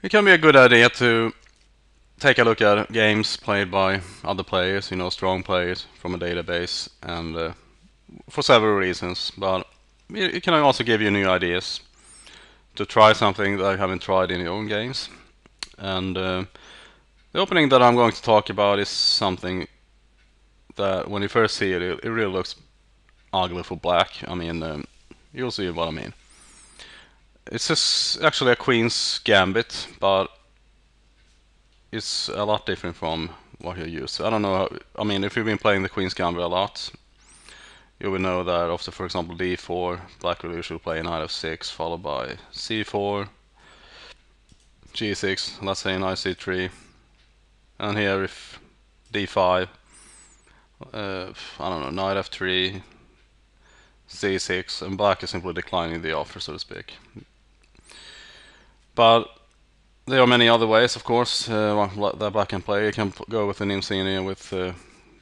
It can be a good idea to take a look at games played by other players, strong players from a database, and for several reasons. But it can also give you new ideas to try something that you haven't tried in your own games. And the opening that I'm going to talk about is something that when you first see it, it really looks ugly for black. I mean, you'll see what I mean. It's just actually a Queen's Gambit, but it's a lot different from what you're used to. I don't know. I mean, if you've been playing the Queen's Gambit a lot, you will know that after, for example, d4, black will usually play knight f6, followed by c4, g6, let's say knight c3, and here if d5, I don't know, knight f3, c6, and black is simply declining the offer, so to speak. But there are many other ways, of course, that black can play. You can go with an insignia with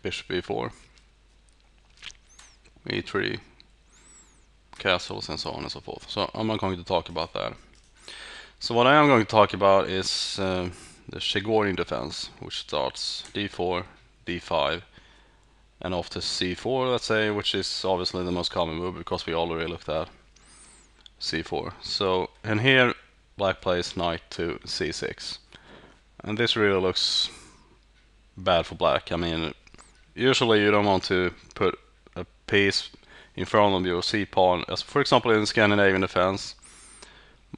bishop e4, e3, castles, and so on and so forth. So I'm not going to talk about that. So what I am going to talk about is the Chigorin Defence, which starts d4, d5, and off to c4, let's say, which is obviously the most common move because we already looked at c4. So, and here black plays knight to c6. And this really looks bad for black. I mean, usually you don't want to put a piece in front of your c-pawn. As for example in Scandinavian defense,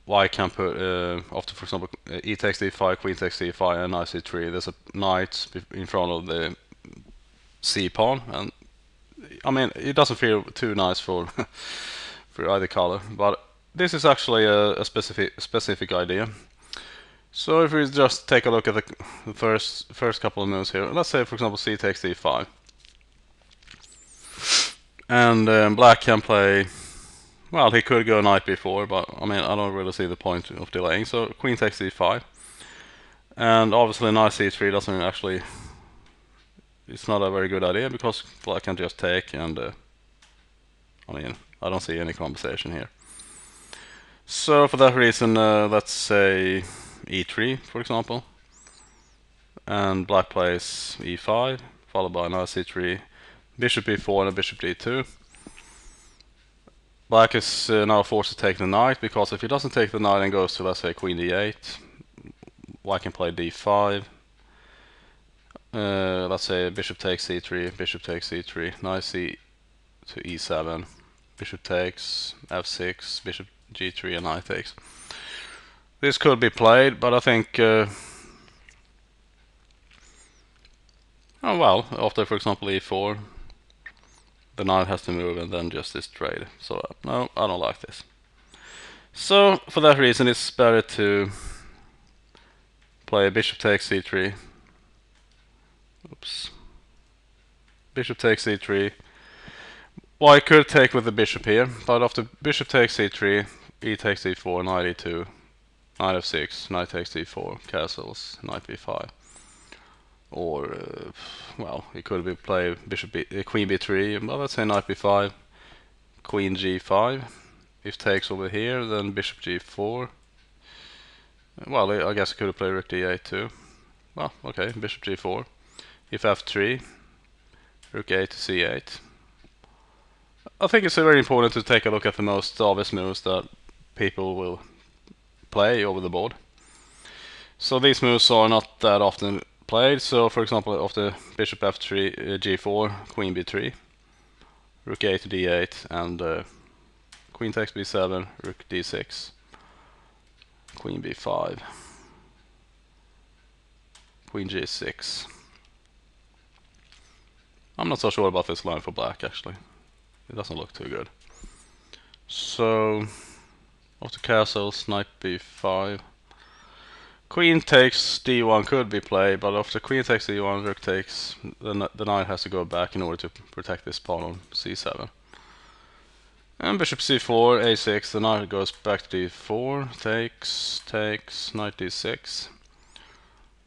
white can put after, for example, e takes d5, queen takes d5, and knight c3. There's a knight in front of the c-pawn, and I mean it doesn't feel too nice for for either color. But this is actually a specific idea. So if we just take a look at the first couple of moves here, let's say for example c takes d5, and black can play. Well, he could go knight b4, but I mean I don't really see the point of delaying. So queen takes d5, and obviously knight c3 doesn't actually. It's not a very good idea because black can just take, and I mean I don't see any compensation here. So for that reason, let's say e3, for example, and black plays e5, followed by knight c3, bishop e4, and bishop d2. Black is now forced to take the knight, because if he doesn't take the knight and goes to, let's say, queen d8, white can play d5. Let's say bishop takes c3, bishop takes c3, knight c to e7, bishop takes f6, bishop g3, and knight takes. This could be played, but I think, oh well, after, for example, e4, the knight has to move and then just this trade. So no, I don't like this. So for that reason, it's better to play bishop takes c3. Oops. Bishop takes c3. White could take with the bishop here, but after bishop takes c3, e takes e4, knight e2, knight f6, knight takes d4, castles, knight b5. Or, well, it could be play bishop queen b3, but let's say knight b5, queen g5. If takes over here, then bishop g4. Well, I guess I could have played rook d8 too. Well, okay, bishop g4. If f3, rook a to c8. I think it's very important to take a look at the most obvious moves that people will play over the board. So these moves are not that often played. So for example, after bishop f3, g4, queen b3, rook a to d8, and queen takes b7, rook d6, queen b5, queen g6. I'm not so sure about this line for black, actually. It doesn't look too good. So after castles, knight b5. Queen takes d1 could be played, but after queen takes d1, rook takes, the knight has to go back in order to protect this pawn on c7. And bishop c4, a6, the knight goes back to d4, takes, knight d6.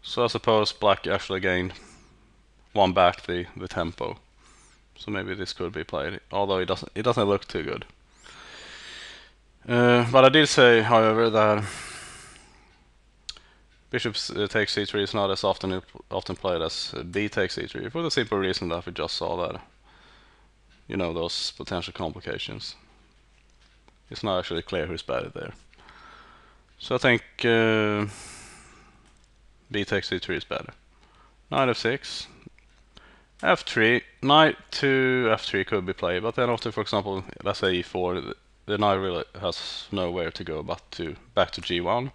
So I suppose black actually gained one back the tempo. So maybe this could be played, although it doesn't look too good. But I did say, however, that Bishop takes c3 is not as often played as b takes c3 for the simple reason that we just saw that, you know, those potential complications. It's not actually clear who's better there. So I think b takes c3 is better. Knight f6, f3, knight to f3 could be played, but then after, for example, let's say e4, the knight really has nowhere to go but back to g1.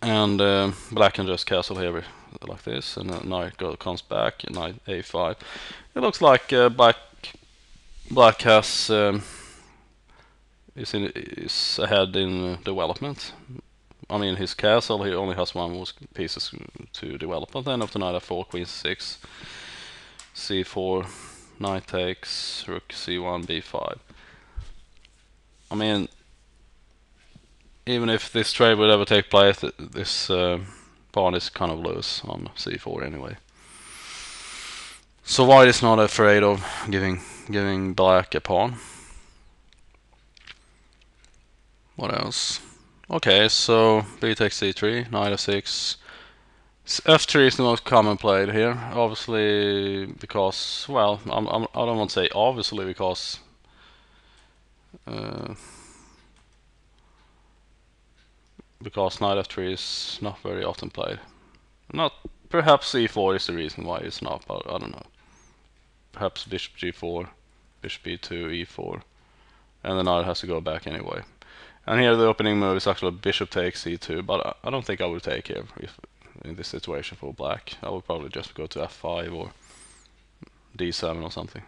And black can just castle here like this, and then knight comes back, and knight a5. It looks like black has is ahead in development. I mean, his castle, he only has one more pieces to develop. But then after knight f4, queen c6, c4, knight takes, rook c1, b5. I mean, even if this trade would ever take place, this pawn is kind of loose on c4 anyway. So white is not afraid of giving black a pawn. What else? Okay, so b takes c3, knight f6. f3 is the most common played here, obviously because, well, I don't want to say obviously because knight f3 is not very often played. Not perhaps c4 is the reason why it's not, but I don't know. Perhaps bishop g4, bishop b2, e4, and the knight has to go back anyway. And here the opening move is actually bishop takes c2, but I don't think I would take here if in this situation for black. I would probably just go to f5 or d7 or something.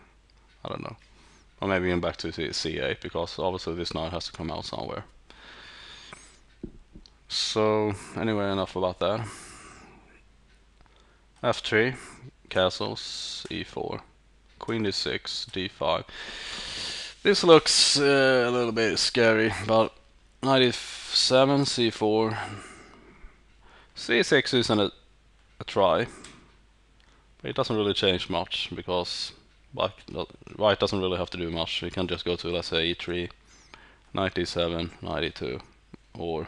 I don't know. Or maybe even back to c8, because obviously this knight has to come out somewhere. So anyway, enough about that. f3, castles, e4, queen d6, d5. This looks a little bit scary, but knight e7, c4, c6 isn't a try, but it doesn't really change much because white doesn't really have to do much. We can just go to, let's say, e3, knight d7, knight e2, or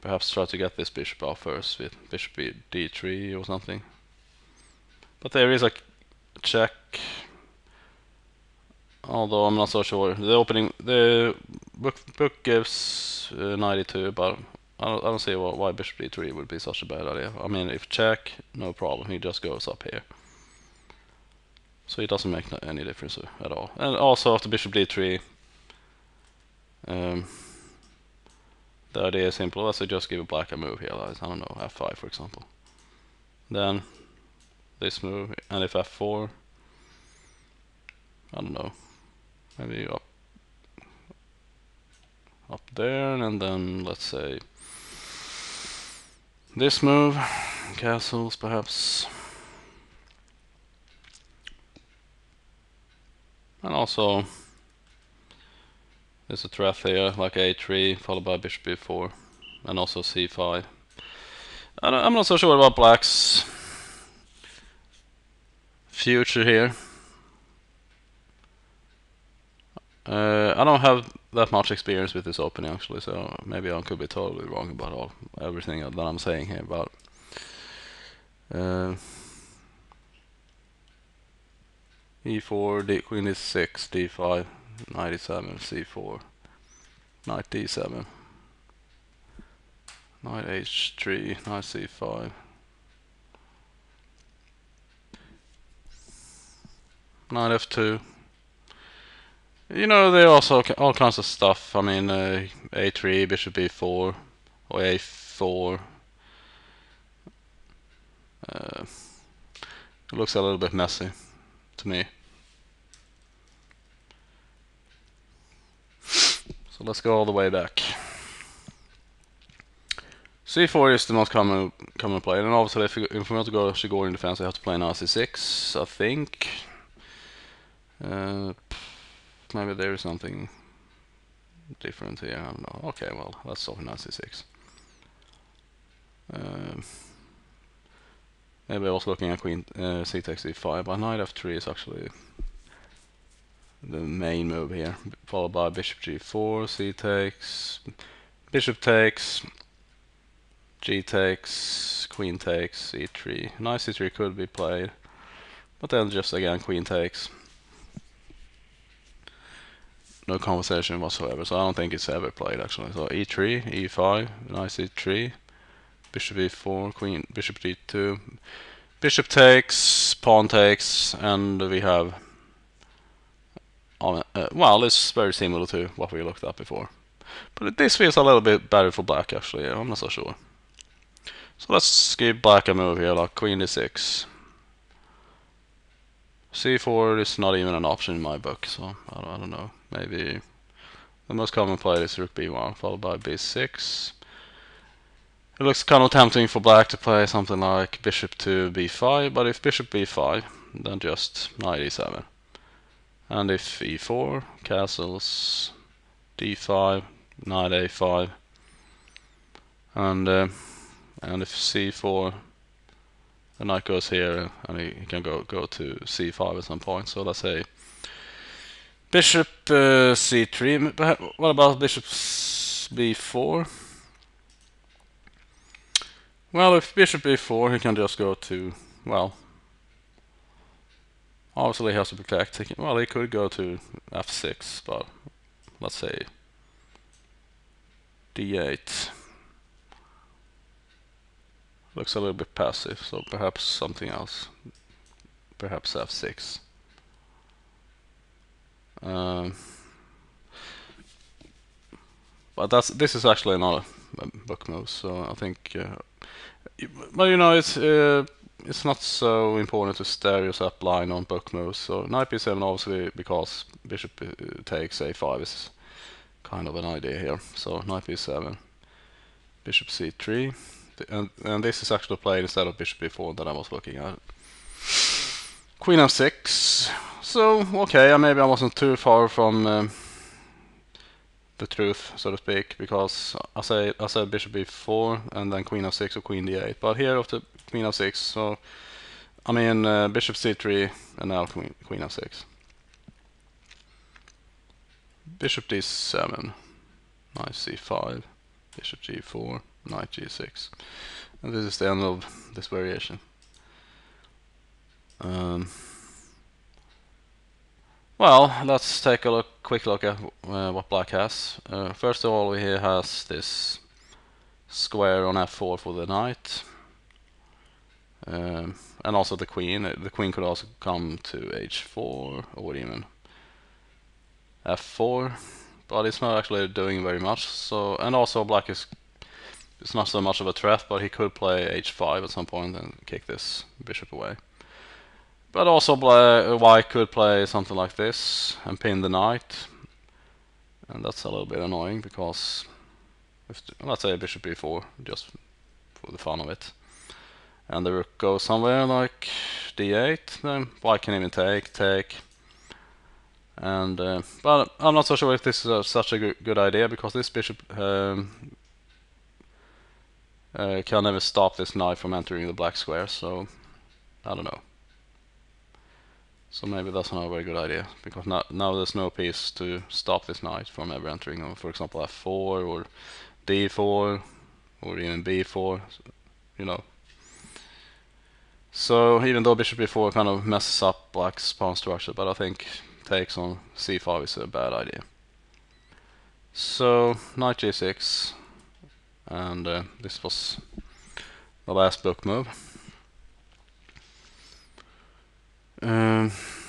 perhaps try to get this bishop out first with bishop d3 or something. But there is a check, although I'm not so sure. The book gives knight e2, but I don't see why bishop d3 would be such a bad idea. I mean, if check, no problem. He just goes up here. So it doesn't make any difference at all. And also after bishop d3, the idea is simple. Let's just give black a move here. Like, I don't know, f5 for example. Then this move, and if f4, I don't know, maybe up there, and then let's say this move, castles perhaps. And also there's a threat here, like a3 followed by bishop b4, and also c5. I'm not so sure about black's future here. I don't have that much experience with this opening actually, so maybe I could be totally wrong about everything that I'm saying here, but e4, queen d6, d5, knight e7, c4, knight d7, knight h3, knight c5, knight f2. You know, there are also all kinds of stuff. I mean, a3, bishop b4, or a4. It looks a little bit messy to me. So let's go all the way back. c4 is the most common play, and obviously if we want to go Chigorin Defence, I have to play knight c6, I think. Maybe there is something different here. I don't know. Okay, well, let's start with knight c6. Maybe I was looking at queen c takes e5, but knight f3 is actually the main move here, followed by bishop g4, c takes, bishop takes, G takes, queen takes, e3. Nice e3 could be played, but then just again queen takes. No conversation whatsoever, so I don't think it's ever played actually. So e3, e5, nice e3, bishop e4, queen, bishop d2, bishop takes, pawn takes, and we have well, it's very similar to what we looked at before. But this feels a little bit better for black actually, I'm not so sure. So let's give black a move here, like queen d6. c4 is not even an option in my book, so I don't know. Maybe the most common play is rook b1 followed by b6. It looks kind of tempting for black to play something like bishop to b5, but if bishop b5, then just knight e7. And if e4, castles, d5, knight a5, and if c4, the knight goes here, and he can go to c5 at some point. So let's say bishop c3. What about bishop b4? Well, if bishop b4, he can just go to, well, obviously he has to protect. Well, he could go to f6, but let's say d8. Looks a little bit passive, so perhaps something else. Perhaps f6. But this is actually not a book move, so I think. But you know, it's not so important to stare yourself blind on book moves. So knight b7 obviously because bishop takes a5 is kind of an idea here. So knight b7, bishop c3, and this is actually played instead of bishop b4 that I was looking at. Queen f6. So okay, maybe I wasn't too far from the truth, so to speak, because I said bishop b4 and then queen f6 or queen d8, but here after queen f6, so I mean bishop c3 and now queen f6. Bishop d7, knight c5, bishop g4, knight g6, and this is the end of this variation. Well, let's take a quick look at what black has. First of all, he has this square on f4 for the knight, and also the queen. The queen could also come to h4 or even f4, but it's not actually doing very much. So, and also black it's not so much of a threat, but he could play h5 at some point and kick this bishop away. But also white could play something like this and pin the knight, and that's a little bit annoying because if let's say bishop b4 just for the fun of it, and the rook goes somewhere like d8, then white can even take, and but I'm not so sure if this is such a good idea because this bishop can never stop this knight from entering the black square, so I don't know. So maybe that's not a very good idea, because now there's no piece to stop this knight from ever entering, for example f4 or d4 or even b4, you know. So even though bishop b4 kind of messes up black's pawn structure, but I think takes on c5 is a bad idea. So knight g6, and this was the last book move.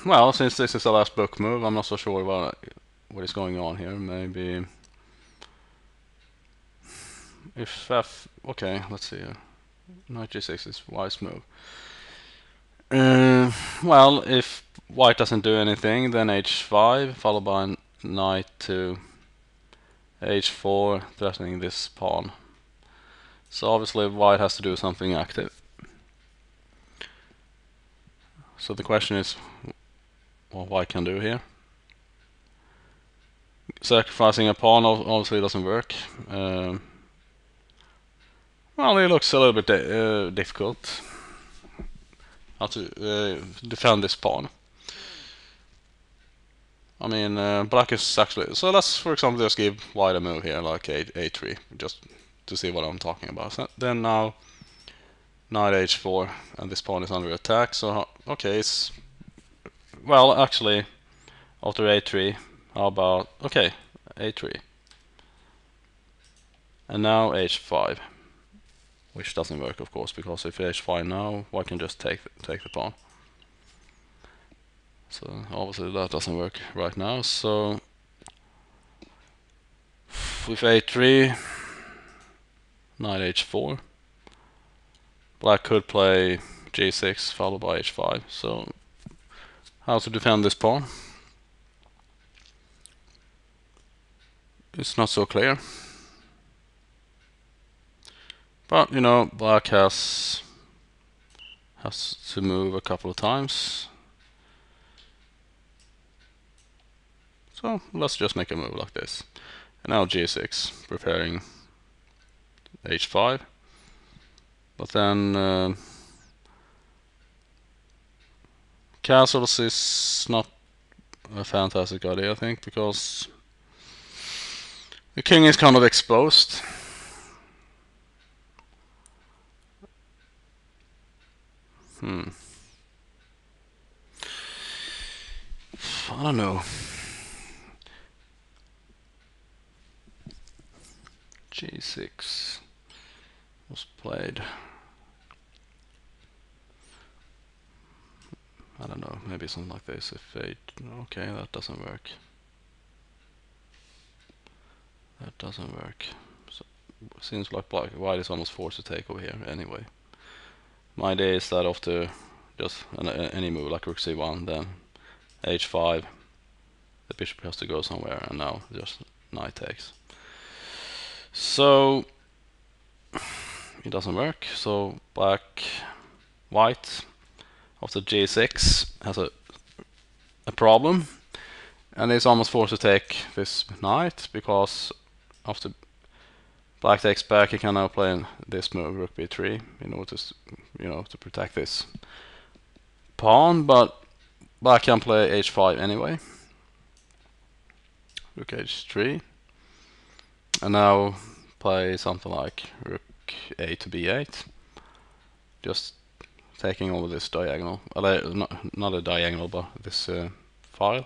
Well, since this is the last book move, I'm not so sure what is going on here. Maybe if okay, let's see. Knight g6 is wise move. Well, if white doesn't do anything, then h5 followed by knight to h4, threatening this pawn. So obviously white has to do something active. So the question is what white can do here. Sacrificing a pawn obviously doesn't work. Well, it looks a little bit difficult how to defend this pawn. I mean, black is actually... So let's, for example, just give white a move here, like a3. Just to see what I'm talking about. So then now knight h4, and this pawn is under attack. So okay, it's well actually after a3. How about okay a3, and now h5, which doesn't work of course, because if h5 now, I can just take the pawn. So obviously that doesn't work right now. So with a3, knight h4, black could play g6 followed by h5. So how to defend this pawn? It's not so clear. But you know, black has to move a couple of times. So let's just make a move like this. And now g6, preparing h5. But then castles is not a fantastic idea, I think, because the king is kind of exposed. I don't know. g6 was played. I don't know, maybe something like this. F8. Okay, that doesn't work. That doesn't work. So, seems like white is almost forced to take over here anyway. My idea is that after just any move like rook c1, then h5, the bishop has to go somewhere, and now just knight takes. So it doesn't work. So white after g6 has a problem, and is almost forced to take this knight, because after black takes back, he can now play this move, rook b3, in order to protect this pawn. But black can play h5 anyway, rook h3, and now play something like rook a to b8, just taking over this diagonal, not a diagonal, but this file.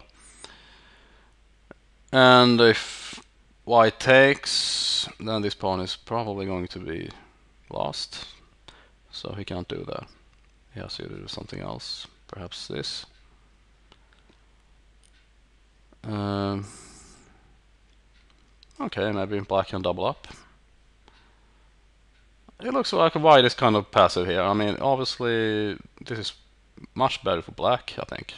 And if white takes, then this pawn is probably going to be lost, so he can't do that. He has to do something else, perhaps this. Okay, maybe black can double up. It looks like white is kind of passive here. I mean, obviously this is much better for black, I think.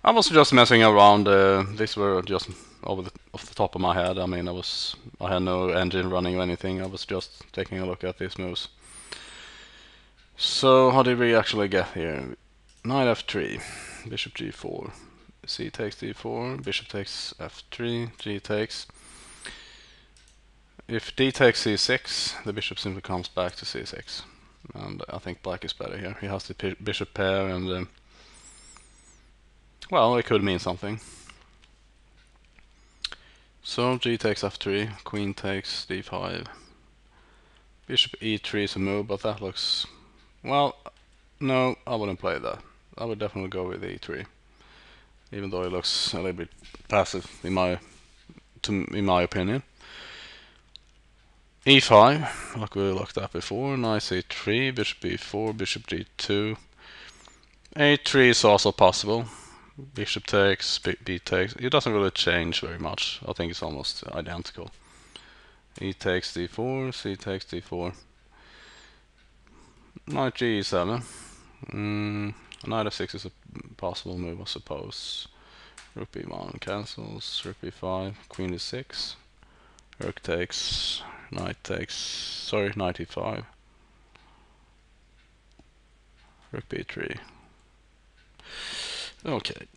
I was just messing around. These were just off the top of my head. I mean, I had no engine running or anything. I was just taking a look at these moves. So how did we actually get here? Knight f3, bishop g4, c takes d4, bishop takes f3, g takes. If d takes c6, the bishop simply comes back to c6, and I think black is better here. He has the bishop pair, and well, it could mean something. So g takes f3, queen takes d5, bishop e3 is a move, but that looks, well, no, I wouldn't play that. I would definitely go with e3, even though it looks a little bit passive in my opinion. e5, like we looked at before, knight c3, bishop b4, bishop g2. a3 is also possible. Bishop takes, b takes. It doesn't really change very much. I think it's almost identical. E takes d4, c takes d4. Knight g7. Knight f6 is a possible move, I suppose. Rook b1 cancels. Rook b5. Queen d6. Rook takes. Knight takes. Sorry, knight e5. Rook b3. Okay.